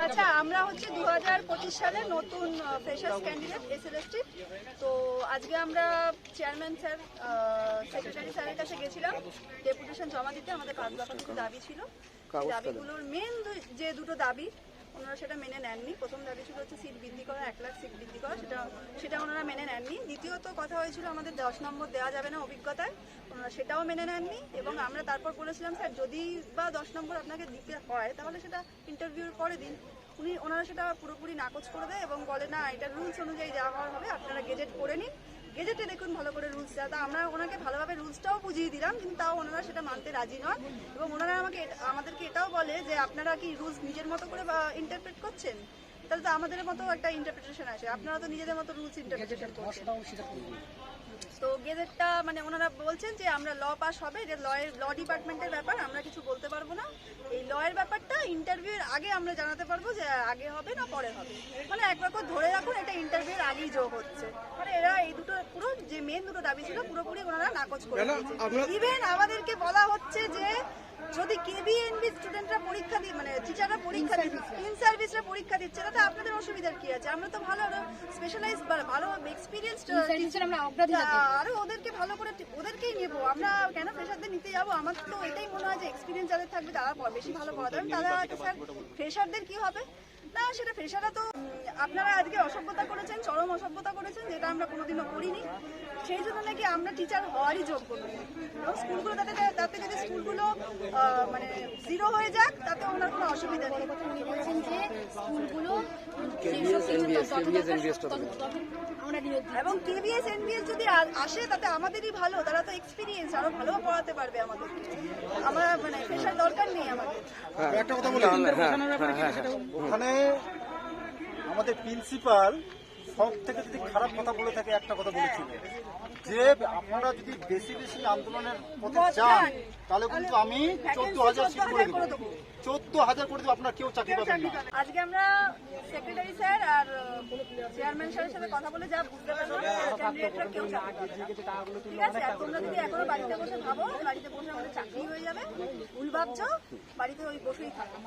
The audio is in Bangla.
আচ্ছা, আমরা হচ্ছে 2025 সালে নতুন ফ্রেশার্স ক্যান্ডিডেট এসএলএসটি। তো আজকে আমরা চেয়ারম্যান স্যার, সেক্রেটারি স্যারের কাছে গেছিলাম ডেপুটেশন জমা দিতে। আমাদের 5 দফা কিছু দাবি ছিল। দাবিগুলোর মেন যে দুটো দাবি ওনারা সেটা মেনে নেননি। প্রথম দাবি ছিল হচ্ছে সিট বৃদ্ধি করা, 1 লাখ সিট বৃদ্ধি করা, সেটা ওনারা মেনে নেননি। দ্বিতীয়ত কথা হয়েছিল আমাদের 10 নম্বর দেওয়া যাবে না অভিজ্ঞতায়, ওনারা সেটাও মেনে নেননি। এবং আমরা তারপর বলেছিলাম স্যার যদি বা 10 নম্বর আপনাকে দিতে হয় তাহলে সেটা ইন্টারভিউর পরে দিন। ওনারা সেটা পুরোপুরি নাকচ করে দেয় এবং বলে না, এটা রুলস অনুযায়ী যাওয়া হবে, আপনারা গেজেট করে নিন, গেজেটে দেখুন ভালো করে রুলস। তা আমরা ওনাকে ভালোভাবে রুলসটাও বুঝিয়ে দিলাম, কিন্তু তাও ওনারা সেটা মানতে রাজি নন। এবং ওনারা আমাদেরকে এটাও বলে যে আপনারা কি রুলস নিজের মতো করে ইন্টারপ্রেট করছেন, তাহলে তো আমাদের মতো একটা ইন্টারপ্রিটেশন আসে, আপনারা তো নিজেদের মতো রুলস ইন্টারপ্রিটেশন করছেন। তো গেজেটটা মানে ওনারা বলছেন যে আমরা ল পাস হবে, যে ল ডিপার্টমেন্টের ব্যাপার, আমরা কিছু বলতে পারবো না। এই লয়ের ব্যাপারটা ইন্টারভিউর আগে আমরা জানাতে পারবো যে আগে হবে না পরে হবে। মানে একরকম ধরে রাখুন এটা ইন্টারভিউর আগেই যোগ হচ্ছে। মানে এরা এই দুটো পুরো যে মেন দুটো দাবি ছিল পুরোপুরি ওনারা নাকচ করে দিয়েছে। ইভেন আমাদেরকে বলা হচ্ছে যে যদি কেবিএনবি স্টুডেন্টরা পরীক্ষা দিয়ে, মানে টিচাররা পরীক্ষা দিচ্ছে, ইন সার্ভিসরা পরীক্ষা দিচ্ছে, তাতে আপনাদের অসুবিধার কি আছে? আমরা তো ভালো স্পেশালাইজড ভালো এক্সপিরিয়েন্সড টিচার, আমরা আরো ওদেরকে ভালো করে ওদেরকেই নেব। আমরা কেন ফ্রেশারদের নিতে যাবো? আমার তো এটাই মনে হয় যে এক্সপিরিয়েন্স যাদের থাকবে তারা বেশি ভালো পড়াতে পারবে। তারা স্যার ফ্রেশারদের কি হবে না, সেটা ফ্রেশাররা তো আপনারা আজকে অসভ্যতা করেছেন, চরম অসভ্যতা করেছেন, যেটা আমরা কোনোদিনও করিনি। সেই জন্য নাকি আমরা টিচার হওয়ারই যোগ্য নই। এবং স্কুলগুলো তাতে যদি স্কুলগুলো মানে জিরো হয়ে যাক তাতে ওনার কোনো অসুবিধা নেই। উনি বলছেন যে স্কুলগুলো এবং কেবিএস এনবিএস যদি আসে তাতে আমাদেরই ভালো, তারা তো এক্সপিরিয়েন্স, আরো ভালো পড়াতে পারবে আমাদেরকে। আমরা মানে ফ্রেশার দরকার নেই আমাদের। একটা কথা বলি, ওখানে আমাদের প্রিন্সিপাল সব থেকে যদি খারাপ কথা বলে থাকে একটা কথা বলেছিল যে আপনারা যদি বেশি বেশি আন্দোলনের পথে যান তাহলে কিন্তু আমি 14,000 সিট করে দেবো, 14,000 করে দেবো, আপনারা কেউ চাকরি পাবেন না। আজকে আমরা সেক্রেটারি স্যার আর চেয়ারম্যান স্যারের সাথে কথা বলে যা বুঝতে পারলাম ক্যান্ডিডেটরা কেউ চাকরি পাবে না। ঠিক আছে, আর তোমরা যদি এখনো বাড়িতে বসে ভাবো বাড়িতে বসে আমাদের চাকরি হয়ে যাবে, ভুল ভাবছো, বাড়িতে ওই বসেই থাকো।